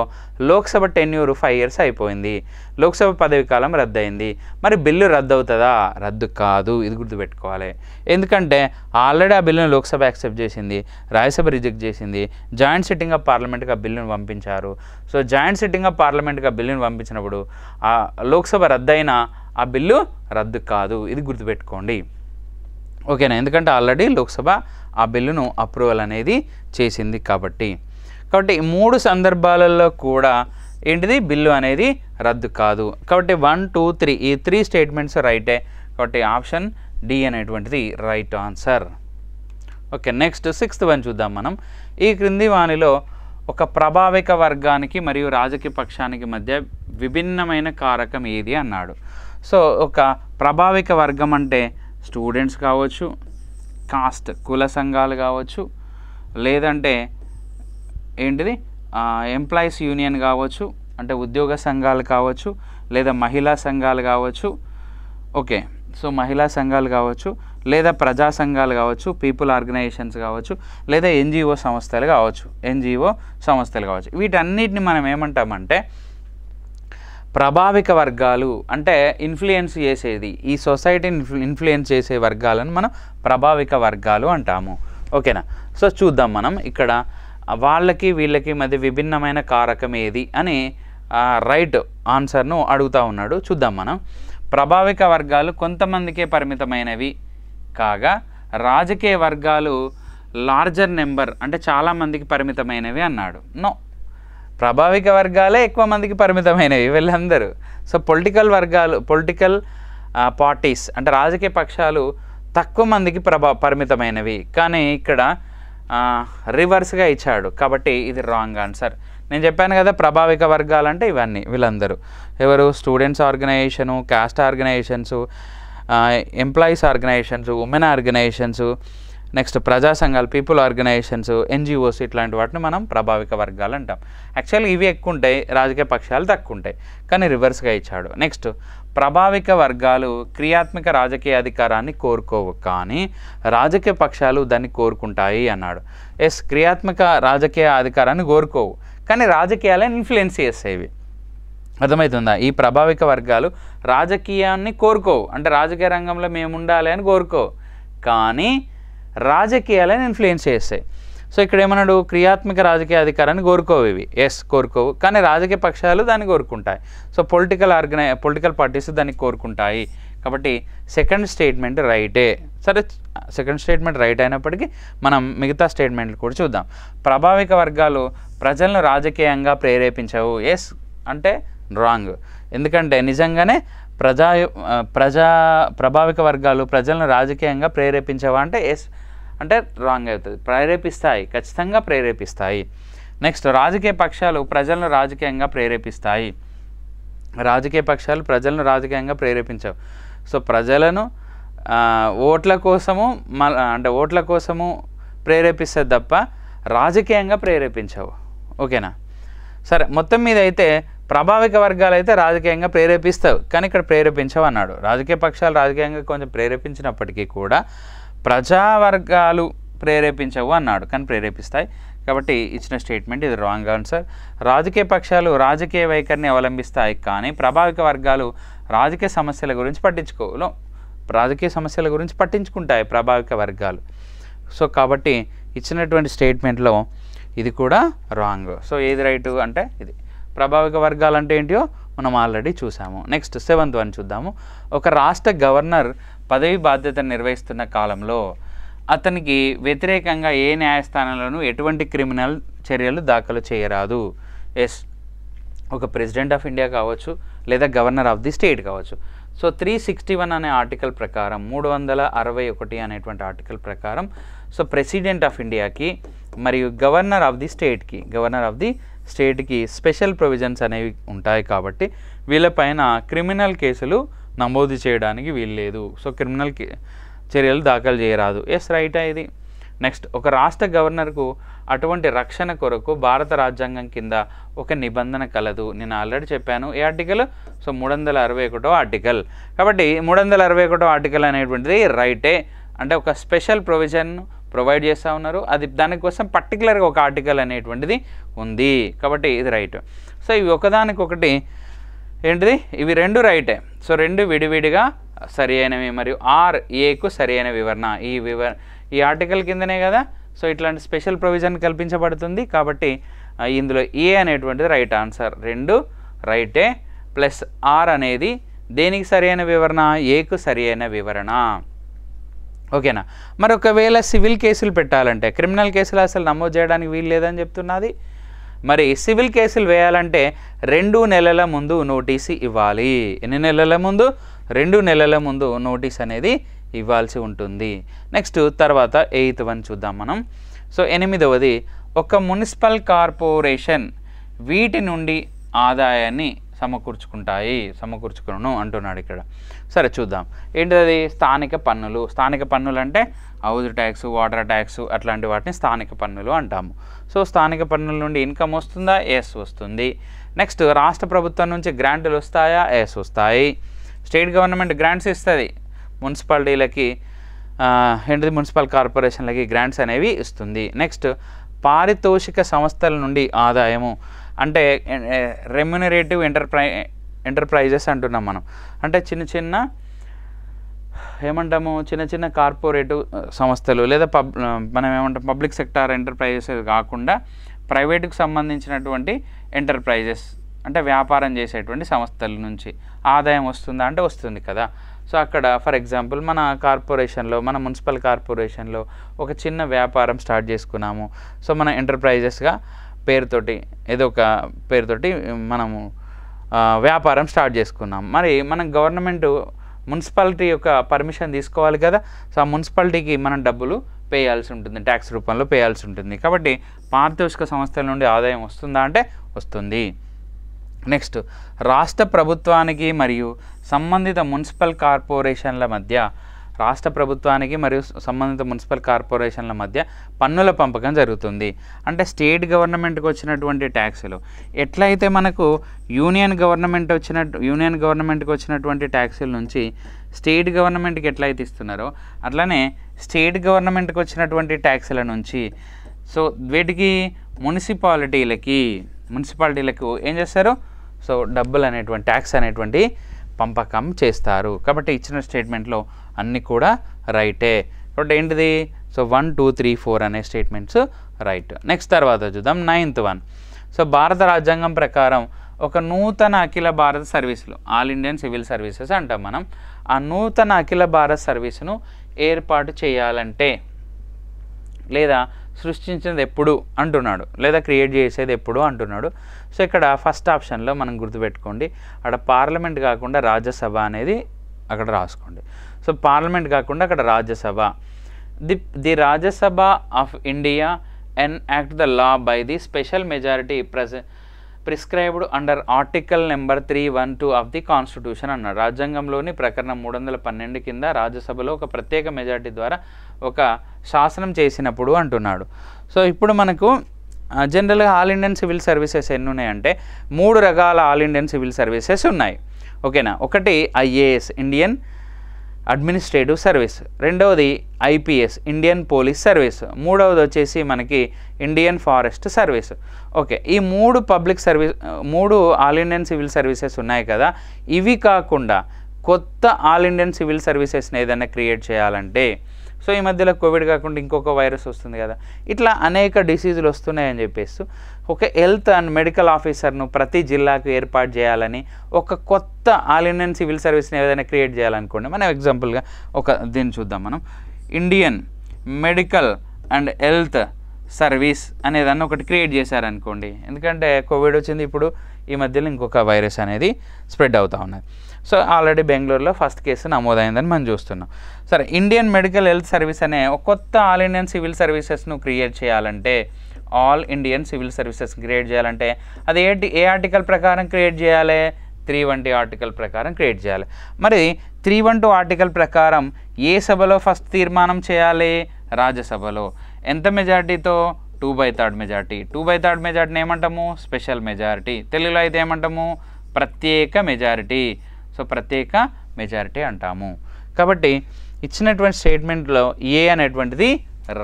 లోక్సభ టెన్యూర్ 5 years అయిపోయింది. లోక్సభ పదవి కాలం రద్దయింది. మరి బిల్లు రద్దు అవుతుందా? రద్దు కాదు. ఇది గుర్తుపెట్టుకోవాలి. ఎందుకంటే ఆల్రెడీ ఆ బిల్లును లోక్సభ యాక్సెప్ట్ చేసింది, రాజ్యసభ రిజెక్ట్ చేసింది, జాయింట్ సిట్టింగ్ ఆఫ్ పార్లమెంట్కి ఆ బిల్లును పంపించారు. సో జాయింట్ సిట్టింగ్ ఆఫ్ పార్లమెంట్కి ఆ బిల్లును పంపించినప్పుడు ఆ లోక్సభ రద్దయినా ఆ బిల్లు రద్దు కాదు. ఇది గుర్తుపెట్టుకోండి. ఓకేనా? ఎందుకంటే ఆల్రెడీ లోక్సభ ఆ బిల్లును అప్రూవల్ అనేది చేసింది కాబట్టి ఈ 3 సందర్భాలలో కూడా ఏంటిది బిల్లు అనేది రద్దు కాదు. కాబట్టి 1, 2, 3 ఈ 3 స్టేట్మెంట్స్ రైటే. కాబట్టి ఆప్షన్ డి అనేటువంటిది right answer. Okay, next 6th one చూద్దాం మనం. ఈ క్రింది వానిలో ఒక ప్రభావిక వర్గానికి మరియు రాజకీయ పక్షానికి మధ్య విభిన్నమైన కారకం ఏది అన్నాడు. సో ఒక ప్రభావిక వర్గం అంటే స్టూడెంట్స్ కావచ్చు, కాస్ట్ కుల సంఘాలు కావచ్చు, లేదంటే ఏంటిది ఎంప్లాయీస్ యూనియన్ కావచ్చు, అంటే ఉద్యోగ సంఘాలు కావచ్చు, లేదా మహిళా సంఘాలు కావచ్చు. ఓకే, సో మహిళా సంఘాలు కావచ్చు, లేదా ప్రజా సంఘాలు కావచ్చు, పీపుల్ ఆర్గనైజేషన్స్ కావచ్చు, లేదా ఎన్జిఓ సంస్థలు కావచ్చు. వీటన్నిటిని మనం ఏమంటామంటే ప్రభావిక వర్గాలు, అంటే ఇన్ఫ్లుయెన్స్ చేసేది, ఈ సొసైటీని ఇన్ఫ్లుయెన్స్ చేసే వర్గాలను మనం ప్రభావిక వర్గాలు అంటాము. ఓకేనా? సో చూద్దాం మనం ఇక్కడ వాళ్ళకి వీళ్ళకి మధ్య విభిన్నమైన కారకం ఏది అని రైట్ ఆన్సర్ను అడుగుతూ ఉన్నాడు. చూద్దాం మనం. ప్రభావిక వర్గాలు కొంతమందికే పరిమితమైనవి కాగా రాజకీయ వర్గాలు లార్జర్ నెంబర్ అంటే చాలామందికి పరిమితమైనవి అన్నాడు. నో, ప్రభావిక వర్గాలే ఎక్కువ మందికి పరిమితమైనవి వీళ్ళందరూ. సో పొలిటికల్ పార్టీస్ అంటే రాజకీయ పక్షాలు తక్కువ మందికి పరిమితమైనవి, కానీ ఇక్కడ రివర్స్గా ఇచ్చాడు. కాబట్టి ఇది రాంగ్ ఆన్సర్. నేను చెప్పాను కదా ప్రభావిక వర్గాలు అంటే ఇవన్నీ వీళ్ళందరూ ఎవరు? Students organisation, caste organisations, employees organisations, women organisations, next ప్రజా సంఘాలు, పీపుల్ ఆర్గనైజేషన్స్, ఎన్జిఓస్, ఇట్లాంటి వాటిని మనం ప్రభావిక వర్గాలు అంటాం. యాక్చువల్గా ఇవి ఎక్కువ ఉంటాయి, రాజకీయ పక్షాలు తక్కువ ఉంటాయి, కానీ రివర్స్గా ఇచ్చాడు. నెక్స్ట్ ప్రభావిక వర్గాలు క్రియాత్మక రాజకీయ అధికారాన్ని కోరుకోవు, కానీ రాజకీయ పక్షాలు దాన్ని కోరుకుంటాయి అన్నాడు. ఎస్, క్రియాత్మక రాజకీయ అధికారాన్ని కోరుకోవు, కానీ రాజకీయాలను ఇన్ఫ్లుయెన్స్ చేసేవి. అర్థమవుతుందా? ఈ ప్రభావిక వర్గాలు రాజకీయాన్ని కోరుకోవు, అంటే రాజకీయ రంగంలో మేము ఉండాలి అని కోరుకోవు, కానీ రాజకీయాలను ఇన్ఫ్లుయెన్స్ చేస్తాయి. సో ఇక్కడ ఏమన్నాడు? క్రియాత్మక రాజకీయ అధికారాన్ని కోరుకోవు ఇవి. ఎస్, కోరుకోవు, కానీ రాజకీయ పక్షాలు దాన్ని కోరుకుంటాయి. సో పొలిటికల్ పార్టీస్ దాన్ని కోరుకుంటాయి. కాబట్టి సెకండ్ స్టేట్మెంట్ రైటే. సరే, సెకండ్ స్టేట్మెంట్ రైట్ అయినప్పటికీ మనం మిగతా స్టేట్మెంట్లు కూడా చూద్దాం. ప్రభావిక వర్గాలు ప్రజలను రాజకీయంగా ప్రేరేపించవు. ఎస్ అంటే రాంగ్. ఎందుకంటే నిజంగానే ప్రభావిక వర్గాలు ప్రజలను రాజకీయంగా ప్రేరేపించవా అంటే ఎస్ అంటే రాంగ్ అవుతుంది. ప్రేరేపిస్తాయి, ఖచ్చితంగా ప్రేరేపిస్తాయి. నెక్స్ట్ రాజకీయ పక్షాలు ప్రజలను రాజకీయంగా ప్రేరేపిస్తాయి. రాజకీయ పక్షాలు ప్రజలను రాజకీయంగా ప్రేరేపించవు. సో ప్రజలను ఓట్ల కోసము ప్రేరేపిస్తుంది తప్ప రాజకీయంగా ప్రేరేపించవు. ఓకేనా? సరే, మొత్తం మీద అయితే ప్రభావిక వర్గాలు అయితే రాజకీయంగా ప్రేరేపిస్తావు, కానీ ఇక్కడ ప్రేరేపించవు అన్నాడు. రాజకీయ పక్షాలు రాజకీయంగా కొంచెం ప్రేరేపించినప్పటికీ కూడా ప్రజావర్గాలు ప్రేరేపించవు అన్నాడు, కానీ ప్రేరేపిస్తాయి. కాబట్టి ఇచ్చిన స్టేట్మెంట్ ఇది రాంగ్ ఆన్సర్. రాజకీయ పక్షాలు రాజకీయ వైఖరిని అవలంబిస్తాయి, కానీ ప్రభావిక వర్గాలు రాజకీయ సమస్యల గురించి పట్టించుకోవు. రాజకీయ సమస్యల గురించి పట్టించుకుంటాయి ప్రభావిక వర్గాలు. సో కాబట్టి ఇచ్చినటువంటి స్టేట్మెంట్లో ఇది కూడా రాంగ్. సో ఏది రైటు అంటే ఇది. ప్రభావిక వర్గాలు అంటే ఏంటియో మనం ఆల్రెడీ చూసాము. నెక్స్ట్ 7th వన్ చూద్దాము. ఒక రాష్ట్ర గవర్నర్ పదవి బాధ్యతను నిర్వహిస్తున్న కాలంలో అతనికి వ్యతిరేకంగా ఏ న్యాయస్థానంలోనూ ఎటువంటి క్రిమినల్ చర్యలు దాఖలు చేయరాదు. ఎస్, ఒక ప్రెసిడెంట్ ఆఫ్ ఇండియా కావచ్చు, లేదా గవర్నర్ ఆఫ్ ది స్టేట్ కావచ్చు. సో 361 అనే ఆర్టికల్ ప్రకారం, 361 అనేటువంటి ఆర్టికల్ ప్రకారం సో ప్రెసిడెంట్ ఆఫ్ ఇండియాకి మరియు గవర్నర్ ఆఫ్ ది స్టేట్కి స్పెషల్ ప్రొవిజన్స్ అనేవి ఉంటాయి. కాబట్టి వీళ్ళపైన క్రిమినల్ కేసులు నమోదు చేయడానికి వీల్లేదు. సో క్రిమినల్ చర్యలు దాఖలు చేయరాదు. ఎస్ రైటా ఇది. నెక్స్ట్ ఒక రాష్ట్ర గవర్నర్కు అటువంటి రక్షణ కొరకు భారత రాజ్యాంగం కింద ఒక నిబంధన కలదు. నేను ఆల్రెడీ చెప్పాను ఏ ఆర్టికల్, సో 361వ ఆర్టికల్. కాబట్టి 361వ ఆర్టికల్ అనేటువంటిది రైటే, అంటే ఒక స్పెషల్ ప్రొవిజన్ ప్రొవైడ్ చేస్తూ ఉన్నారు, అది దానికోసం పర్టికులర్గా ఒక ఆర్టికల్ అనేటువంటిది ఉంది, కాబట్టి ఇది రైట్. సో ఇవి ఒకదానికొకటి ఏంటిది, ఇవి రెండు రైటే. సో రెండు విడివిడిగా సరి అయినవి మరియు ఏకు సరి అయిన వివరణ ఈ ఆర్టికల్ కిందనే కదా. సో ఇట్లాంటి స్పెషల్ ప్రొవిజన్ కల్పించబడుతుంది, కాబట్టి ఇందులో ఏ అనేటువంటిది రైట్ ఆన్సర్. రెండు రైటే, ప్లస్ ఆర్ అనేది దేనికి సరి అయిన వివరణ, ఏకు సరి అయిన వివరణ. ఓకేనా. మరి ఒకవేళ సివిల్ కేసులు పెట్టాలంటే, క్రిమినల్ కేసులు అసలు నమోదు చేయడానికి వీలు లేదని చెప్తున్నది. మరి సివిల్ కేసులు వేయాలంటే 2 నెలల ముందు నోటీసు ఇవ్వాలి. ఎన్ని నెలల ముందు, 2 నెలల ముందు నోటీస్ అనేది ఇవ్వాల్సి ఉంటుంది. నెక్స్ట్ తర్వాత 8th వన్ చూద్దాం మనం. సో 8వది, ఒక మున్సిపల్ కార్పొరేషన్ వీటి నుండి ఆదాయాన్ని సమకూర్చుకును అంటున్నాడు ఇక్కడ. సరే చూద్దాం ఏంటిది, స్థానిక పన్నులు. స్థానిక పన్నులు అంటే హౌస్ ట్యాక్స్, వాటర్ ట్యాక్స్ అట్లాంటి వాటిని స్థానిక పన్నులు అంటాము. సో స్థానిక పన్నుల నుండి ఇన్కమ్ వస్తుందా, ఎస్ వస్తుంది. నెక్స్ట్ రాష్ట్ర ప్రభుత్వం నుంచి గ్రాంట్లు వస్తాయా, ఎస్ వస్తాయి. స్టేట్ గవర్నమెంట్ గ్రాంట్స్ ఇస్తుంది మున్సిపాలిటీలకి, ఏంటిది మున్సిపల్ కార్పొరేషన్లకి గ్రాంట్స్ అనేవి ఇస్తుంది. నెక్స్ట్ పారితోషిక సంస్థల నుండి ఆదాయము అంటే రెమ్యునరేటివ్ ఎంటర్ప్రైజెస్ అంటున్నాం మనం. అంటే చిన్న ఏమంటాము, చిన్న కార్పొరేటివ్ సంస్థలు లేదా మనం ఏమంటాం పబ్లిక్ సెక్టార్ ఎంటర్ప్రైజెస్ కాకుండా ప్రైవేటుకు సంబంధించినటువంటి ఎంటర్ప్రైజెస్ అంటే వ్యాపారం చేసేటువంటి సంస్థల నుంచి ఆదాయం వస్తుందా అంటే వస్తుంది కదా. సో అక్కడ ఫర్ ఎగ్జాంపుల్ మన కార్పొరేషన్లో, మన మున్సిపల్ కార్పొరేషన్లో ఒక చిన్న వ్యాపారం స్టార్ట్ చేసుకున్నాము. సో మన ఎంటర్ప్రైజెస్గా పేరుతోటి ఏదో ఒక పేరుతోటి మనము వ్యాపారం స్టార్ట్ చేసుకున్నాం. మరి మనం గవర్నమెంట్ మున్సిపాలిటీ యొక్క పర్మిషన్ తీసుకోవాలి కదా. సో ఆ మున్సిపాలిటీకి మనం డబ్బులు పేయాల్సి ఉంటుంది, ట్యాక్స్ రూపంలో పేయాల్సి ఉంటుంది. కాబట్టి పారితోషిక సంస్థల నుండి ఆదాయం వస్తుందా అంటే వస్తుంది. నెక్స్ట్ రాష్ట్ర ప్రభుత్వానికి మరియు సంబంధిత మున్సిపల్ కార్పొరేషన్ల మధ్య, రాష్ట్ర ప్రభుత్వానికి మరియు సంబంధిత మున్సిపల్ కార్పొరేషన్ల మధ్య పన్నుల పంపకం జరుగుతుంది. అంటే స్టేట్ గవర్నమెంట్కి వచ్చినటువంటి ట్యాక్సులు ఎట్లయితే మనకు యూనియన్ గవర్నమెంట్కి వచ్చినటువంటి ట్యాక్సుల నుంచి స్టేట్ గవర్నమెంట్కి ఎట్లయితే ఇస్తున్నారో అట్లనే స్టేట్ గవర్నమెంట్కి వచ్చినటువంటి ట్యాక్సుల నుంచి సో వీటికి మున్సిపాలిటీలకు ఏం చేస్తారు, సో డబ్బులు అనేటువంటి ట్యాక్స్ అనేటువంటి పంపకం చేస్తారు. కాబట్టి ఇచ్చిన స్టేట్మెంట్లో అన్నీ కూడా రైటే. కాబట్టి ఏంటిది, సో 1, 2, 3, 4 అనే స్టేట్మెంట్స్ రైట్. నెక్స్ట్ తర్వాత చూద్దాం 9th వన్. సో భారత రాజ్యాంగం ప్రకారం ఒక నూతన అఖిల భారత సర్వీసులు, ఆల్ ఇండియన్ సివిల్ సర్వీసెస్ అంటాం మనం, ఆ నూతన అఖిల భారత సర్వీసును ఏర్పాటు చేయాలంటే లేదా సృష్టించేది ఎప్పుడు అంటున్నాడు, లేదా క్రియేట్ చేసేది ఎప్పుడు అంటున్నాడు. సో ఇక్కడ ఫస్ట్ ఆప్షన్లో మనం గుర్తుపెట్టుకోండి, అక్కడ పార్లమెంట్ కాకుండా రాజ్యసభ అనేది అక్కడ రాసుకోండి. సో పార్లమెంట్ కాకుండా అక్కడ Rajya Sabha. The Rajya Sabha of India enact the law by the special majority prescribed under article number 312 of the constitution అన్నాడు. రాజ్యాంగంలోని ప్రకరణం 312 కింద రాజ్యసభలో ఒక ప్రత్యేక మెజారిటీ ద్వారా ఒక శాసనం చేసినప్పుడు అంటున్నాడు. సో ఇప్పుడు మనకు జనరల్గా ఆల్ ఇండియన్ సివిల్ సర్వీసెస్ ఎన్ని ఉన్నాయంటే 3 రకాల ఆల్ ఇండియన్ సివిల్ సర్వీసెస్ ఉన్నాయి. ఓకేనా. ఒకటి ఐఏఎస్, ఇండియన్ అడ్మినిస్ట్రేటివ్ సర్వీస్, రెండవది ఐపీఎస్, ఇండియన్ పోలీస్ సర్వీస్, మూడవది వచ్చేసి మనకి ఇండియన్ ఫారెస్ట్ సర్వీస్. ఓకే, ఈ 3 ఆల్ ఇండియన్ సివిల్ సర్వీసెస్ ఉన్నాయి కదా. ఇవి కాకుండా కొత్త ఆల్ ఇండియన్ సివిల్ సర్వీసెస్ని ఏదైనా క్రియేట్ చేయాలంటే, సో ఈ మధ్యలో కోవిడ్ కాకుండా ఇంకొక వైరస్ వస్తుంది కదా, ఇట్లా అనేక డిసీజులు వస్తున్నాయని చెప్పేసి ఒక హెల్త్ అండ్ మెడికల్ ఆఫీసర్ను ప్రతి జిల్లాకు ఏర్పాటు చేయాలని ఒక కొత్త ఆల్ ఇండియన్ సివిల్ సర్వీస్ని ఏదైనా క్రియేట్ చేయాలనుకోండి. మనం ఎగ్జాంపుల్గా దీన్ని చూద్దాం. మనం Indian medical and health service అనేదాన్ని ఒకటి క్రియేట్ చేశారనుకోండి. ఎందుకంటే కోవిడ్ వచ్చింది, ఇప్పుడు ఈ మధ్యలో ఇంకొక వైరస్ అనేది స్ప్రెడ్ అవుతూ ఉన్నది. సో ఆల్రెడీ బెంగళూరులో ఫస్ట్ కేసు నమోదైందని మనం చూస్తున్నాం. సరే, ఇండియన్ మెడికల్ హెల్త్ సర్వీస్ అనే ఒక కొత్త ఆల్ ఇండియన్ సివిల్ సర్వీసెస్ను క్రియేట్ చేయాలంటే, all Indian civil services create చేయాలంటే అది ఏ ఆర్టికల్ ప్రకారం క్రియేట్ చేయాలి, 312 ఆర్టికల్ ప్రకారం క్రియేట్ చేయాలి. మరి 312 ఆర్టికల్ ప్రకారం ఏ సభలో ఫస్ట్ తీర్మానం చేయాలి, రాజ్యసభలో ఎంత మెజారిటీతో 2/3 మెజారిటీ 2/3 మెజారిటీని ఏమంటాము స్పెషల్ మెజారిటీ తెలుగులో అయితే ఏమంటాము ప్రత్యేక మెజారిటీ సో ప్రత్యేక మెజారిటీ అంటాము కాబట్టి ఇచ్చినటువంటి స్టేట్మెంట్లో ఏ అనేటువంటిది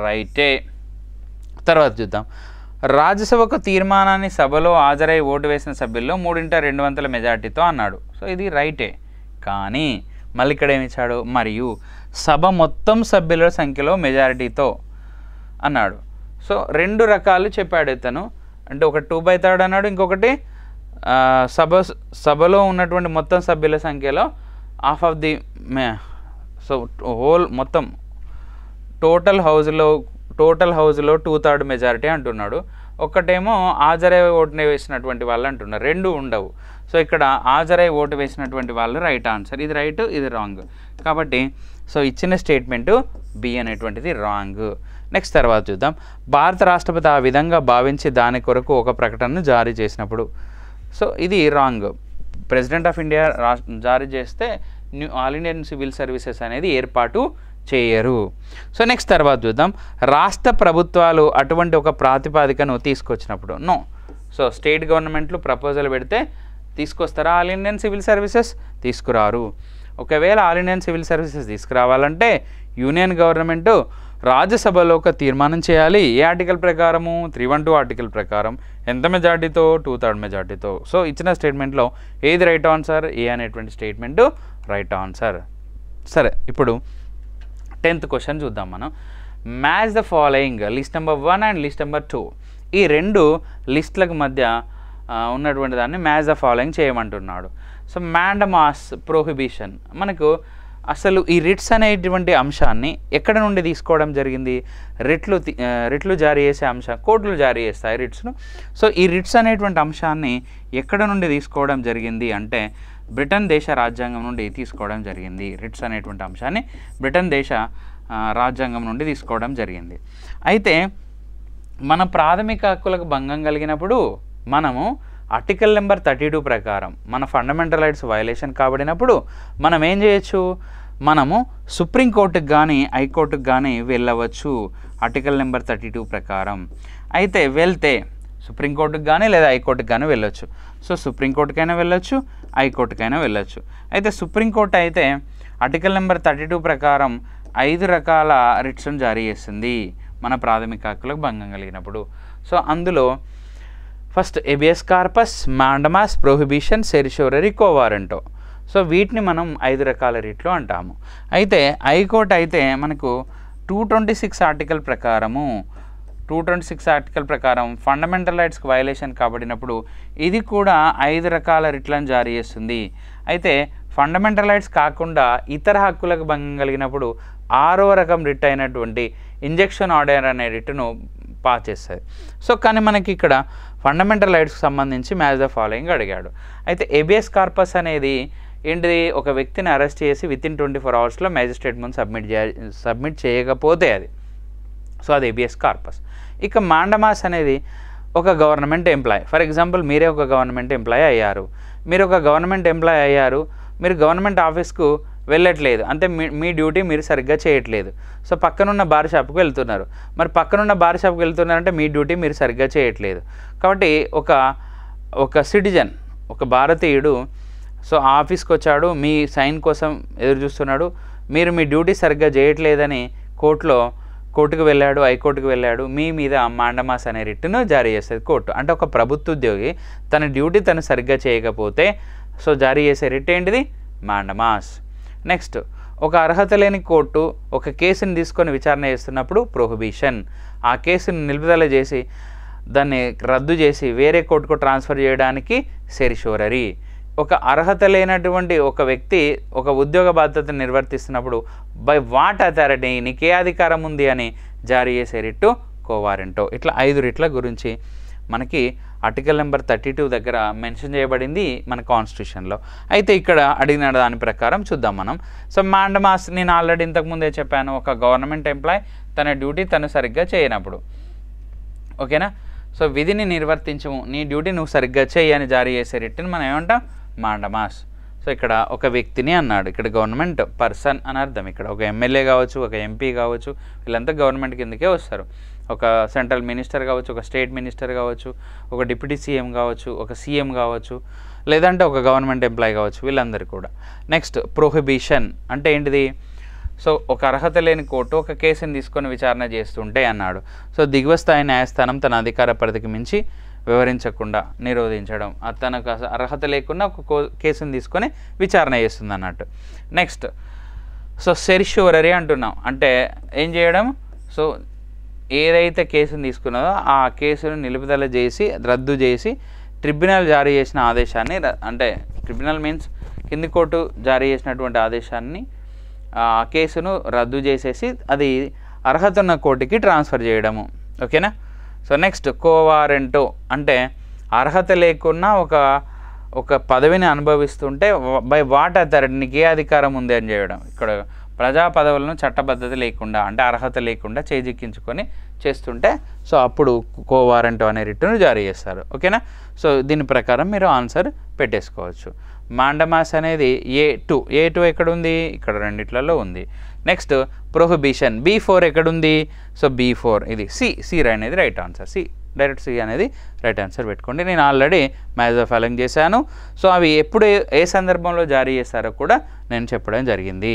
రైటే తర్వాత చూద్దాం రాజ్యసభకు తీర్మానాన్ని సభలో హాజరై ఓటు వేసిన సభ్యుల్లో 3/200 మెజారిటీతో అన్నాడు సో ఇది రైటే కానీ మళ్ళీ ఇక్కడ ఏమి ఇచ్చాడు మరియు సభ మొత్తం సభ్యుల సంఖ్యలో మెజారిటీతో అన్నాడు సో రెండు రకాలు చెప్పాడు ఇతను అంటే ఒక 2/3 అన్నాడు ఇంకొకటి సభలో ఉన్నటువంటి మొత్తం సభ్యుల సంఖ్యలో half of the so whole మొత్తం టోటల్ హౌస్లో 2/3 మెజారిటీ అంటున్నాడు ఒక్కటేమో హాజరై ఓటు వేసినటువంటి వాళ్ళు అంటున్నారు రెండు ఉండవు సో ఇక్కడ హాజరై ఓటు వేసినటువంటి వాళ్ళు రైట్ ఆన్సర్ ఇది రైట్ ఇది రాంగ్ కాబట్టి సో ఇచ్చిన స్టేట్మెంటు బి అనేటువంటిది రాంగ్ నెక్స్ట్ తర్వాత చూద్దాం భారత రాష్ట్రపతి ఆ విధంగా భావించి దాని కొరకు ఒక ప్రకటనను జారీ చేసినప్పుడు సో ఇది రాంగ్ ప్రెసిడెంట్ ఆఫ్ ఇండియా జారీ చేస్తే ఆల్ ఇండియన్ సివిల్ సర్వీసెస్ అనేది ఏర్పాటు చేయరు సో నెక్స్ట్ తర్వాత చూద్దాం రాష్ట్ర ప్రభుత్వాలు అటువంటి ఒక ప్రాతిపాదికను తీసుకొచ్చినప్పుడు నో సో స్టేట్ గవర్నమెంట్లు ప్రపోజల్ పెడితే తీసుకొస్తారా ఆల్ ఇండియన్ సివిల్ సర్వీసెస్ తీసుకురారు ఒకవేళ ఆల్ ఇండియన్ సివిల్ సర్వీసెస్ తీసుకురావాలంటే యూనియన్ గవర్నమెంటు రాజ్యసభలో ఒక తీర్మానం చేయాలి ఏ ఆర్టికల్ ప్రకారము 312 ఆర్టికల్ ప్రకారం ఎంత మెజార్టీతో 2/3 మెజార్టీతో సో ఇచ్చిన స్టేట్మెంట్లో ఏది రైట్ ఆన్సర్ ఏ అనేటువంటి స్టేట్మెంటు రైట్ ఆన్సర్ సరే ఇప్పుడు 10th క్వశ్చన్ చూద్దాం మనం match the following list number 1 and list number 2 ఈ రెండు లిస్టులకు మధ్య ఉన్నటువంటి దాన్ని మ్యాచ్ ద ఫాలోయింగ్ చేయమంటున్నాడు సో మ్యాండమాస్ ప్రొహిబిషన్ మనకు అసలు ఈ రిట్స్ అనేటువంటి అంశాన్ని ఎక్కడ నుండి తీసుకోవడం జరిగింది రిట్లు జారీ చేసే అంశం కోర్టులు జారీ చేస్తాయి రిట్స్ను సో ఈ రిట్స్ అనేటువంటి అంశాన్ని ఎక్కడ నుండి తీసుకోవడం జరిగింది అంటే బ్రిటన్ దేశ రాజ్యాంగం నుండి తీసుకోవడం జరిగింది రిట్స్ అనేటువంటి అంశాన్ని బ్రిటన్ దేశ రాజ్యాంగం నుండి తీసుకోవడం జరిగింది అయితే మన ప్రాథమిక హక్కులకు భంగం కలిగినప్పుడు మనము ఆర్టికల్ నెంబర్ 32 ప్రకారం మన ఫండమెంటల్ రైట్స్ వయలేషన్ కాబడినప్పుడు మనం ఏం చేయొచ్చు మనము సుప్రీంకోర్టుకు కానీ హైకోర్టుకు కానీ వెళ్ళవచ్చు ఆర్టికల్ నెంబర్ 32 ప్రకారం అయితే వెళ్తే సుప్రీంకోర్టుకు కానీ లేదా హైకోర్టుకు కానీ వెళ్ళొచ్చు సో సుప్రీంకోర్టుకైనా వెళ్ళొచ్చు హైకోర్టుకైనా వెళ్ళొచ్చు అయితే సుప్రీంకోర్టు అయితే ఆర్టికల్ నెంబర్ 32 ప్రకారం 5 రకాల రిట్స్ను జారీ చేస్తుంది మన ప్రాథమిక హక్కులకు భంగం కలిగినప్పుడు సో అందులో first habeas corpus mandamus prohibition certiorari quo warranto so వీటిని మనం 5 రకాల రిట్లు అంటాము అయితే హైకోర్టు అయితే మనకు 226 ఆర్టికల్ ప్రకారము 226 ఆర్టికల్ ప్రకారం ఫండమెంటల్ రైట్స్కి వయలేషన్ కాబడినప్పుడు ఇది కూడా 5 రకాల రిట్లను జారీ చేస్తుంది అయితే ఫండమెంటల్ రైట్స్ కాకుండా ఇతర హక్కులకు భంగం కలిగినప్పుడు 6వ రకం రిట్ అయినటువంటి ఇంజెక్షన్ ఆర్డర్ అనే రిట్ను పాస్ చేస్తుంది సో కానీ మనకి ఇక్కడ ఫండమెంటల్ రైట్స్కి సంబంధించి మ్యాచ్ ద ఫాలోయింగ్ అడిగాడు అయితే ఎబియస్ కార్పస్ అనేది ఏంటిది ఒక వ్యక్తిని అరెస్ట్ చేసి వితిన్ 24 అవర్స్లో మ్యాజిస్ట్రేట్ ముందు సబ్మిట్ చేయకపోతే అది సో అది ఎబియస్ కార్పస్ ఇక మాండమాస్ అనేది ఒక గవర్నమెంట్ ఎంప్లాయ్ ఫర్ ఎగ్జాంపుల్ మీరే ఒక గవర్నమెంట్ ఎంప్లాయ్ అయ్యారు మీరు ఒక గవర్నమెంట్ ఎంప్లాయ్ అయ్యారు మీరు గవర్నమెంట్ ఆఫీస్కు వెళ్ళట్లేదు అంటే మీ డ్యూటీ మీరు సరిగ్గా చేయట్లేదు సో పక్కనున్న బార్ షాప్కి వెళ్తున్నారు మరి పక్కనున్న బార్ షాప్కి వెళ్తున్నారంటే మీ డ్యూటీ మీరు సరిగ్గా చేయట్లేదు కాబట్టి ఒక సిటిజన్ ఒక భారతీయుడు సో ఆఫీస్కి వచ్చాడు మీ సైన్ కోసం ఎదురు చూస్తున్నాడు మీరు మీ డ్యూటీ సరిగ్గా చేయట్లేదని కోర్టుకు వెళ్ళాడు హైకోర్టుకు వెళ్ళాడు మీ మీద మాండమాస్ అనే రిట్ను జారీ చేస్తుంది కోర్టు అంటే ఒక ప్రభుత్వ ఉద్యోగి తన డ్యూటీ తను సరిగ్గా చేయకపోతే సో జారీ చేసే రిట్ ఏంటిది మాండమాస్ నెక్స్ట్ ఒక అర్హత లేని కోర్టు ఒక కేసుని తీసుకొని విచారణ చేస్తున్నప్పుడు ప్రొహిబిషన్ ఆ కేసుని నిలుపుదల చేసి దాన్ని రద్దు చేసి వేరే కోర్టుకు ట్రాన్స్ఫర్ చేయడానికి సెరిషోరరీ ఒక అర్హత లేనటువంటి ఒక వ్యక్తి ఒక ఉద్యోగ బాధ్యతను నిర్వర్తిస్తున్నప్పుడు బై వాట్ అథారిటీ నీకే అధికారం ఉంది అని జారీ చేసే రిట్టు కోవారెంటో ఇట్లా 5 రిట్ల గురించి మనకి ఆర్టికల్ నెంబర్ 32 దగ్గర మెన్షన్ చేయబడింది మన కాన్స్టిట్యూషన్లో అయితే ఇక్కడ అడిగిన దాని ప్రకారం చూద్దాం మనం సో మాండమాస్ నేను ఆల్రెడీ ఇంతకుముందే చెప్పాను ఒక గవర్నమెంట్ ఎంప్లాయ్ తన డ్యూటీ తను సరిగ్గా చేయనప్పుడు ఓకేనా సో విధిని నిర్వర్తించము నీ డ్యూటీ నువ్వు సరిగ్గా చేయి అని జారీ చేసే రిట్ని మనం ఏమంటాం మాండమాస్ సో సో ఇక్కడ ఒక వ్యక్తిని అన్నాడు, ఇక్కడ గవర్నమెంట్ పర్సన్ అని అర్థం. ఇక్కడ ఒక ఎమ్మెల్యే కావచ్చు, ఒక ఎంపీ కావచ్చు, వీళ్ళంతా గవర్నమెంట్ కిందకే వస్తారు. ఒక సెంట్రల్ మినిస్టర్ కావచ్చు, ఒక స్టేట్ మినిస్టర్ కావచ్చు, ఒక డిప్యూటీ సీఎం కావచ్చు, ఒక సీఎం కావచ్చు, లేదంటే ఒక గవర్నమెంట్ ఎంప్లాయీ కావచ్చు, వీళ్ళందరూ కూడా. నెక్స్ట్ ప్రొహిబిషన్ అంటే ఏంటిది? సో ఒక అర్హత లేని కోర్టు ఒక కేసుని తీసుకొని విచారణ చేస్తుంటే అన్నాడు. సో దిగువ స్థాయి న్యాయస్థానం తన అధికార పరిధికి మించి వివరించకుండా నిరోధించడం, తనకు అర్హత లేకుండా ఒక కేసుని తీసుకొని విచారణ చేస్తుంది అన్నట్టు. నెక్స్ట్ సో సెరిష్యూరరీ అంటున్నాం, అంటే ఏం చేయడం? సో ఏదైతే కేసుని తీసుకున్నదో ఆ కేసును నిలుపుదల చేసి రద్దు చేసి ట్రిబ్యునల్ జారీ చేసిన ఆదేశాన్ని, అంటే ట్రిబ్యునల్ మీన్స్ కింది కోర్టు జారీ చేసినటువంటి ఆదేశాన్ని కేసును రద్దు చేసేసి అది అర్హత ఉన్న కోర్టుకి ట్రాన్స్ఫర్ చేయడము. ఓకేనా? సో నెక్స్ట్ కోవారెంటో అంటే అర్హత లేకున్నా ఒక పదవిని అనుభవిస్తుంటే బై వాట్ అథారిటీకి ఏ అధికారం ఉంది అని చేయడం. ఇక్కడ ప్రజా పదవులను చట్టబద్ధత లేకుండా అంటే అర్హత లేకుండా చేజిక్కించుకొని చేస్తుంటే సో అప్పుడు కోవారెంటో అనే రిట్ను జారీ చేస్తారు. ఓకేనా? సో దీని ప్రకారం మీరు ఆన్సర్ పెట్టేసుకోవచ్చు. మాండమాస్ అనేది ఏ2 ఎక్కడుంది? ఇక్కడ రెండిట్లలో ఉంది. నెక్స్ట్ ప్రొహిబిషన్ B4 ఎక్కడుంది? సో B4 ఇది సి అనేది రైట్ ఆన్సర్. డైరెక్ట్ సి అనేది రైట్ ఆన్సర్ పెట్టుకోండి. నేను ఆల్రెడీ మ్యాథ్స్ ఆఫ్ ఫాలోయింగ్ చేశాను. సో అవి ఎప్పుడు ఏ సందర్భంలో జారీ చేస్తారో కూడా నేను చెప్పడం జరిగింది.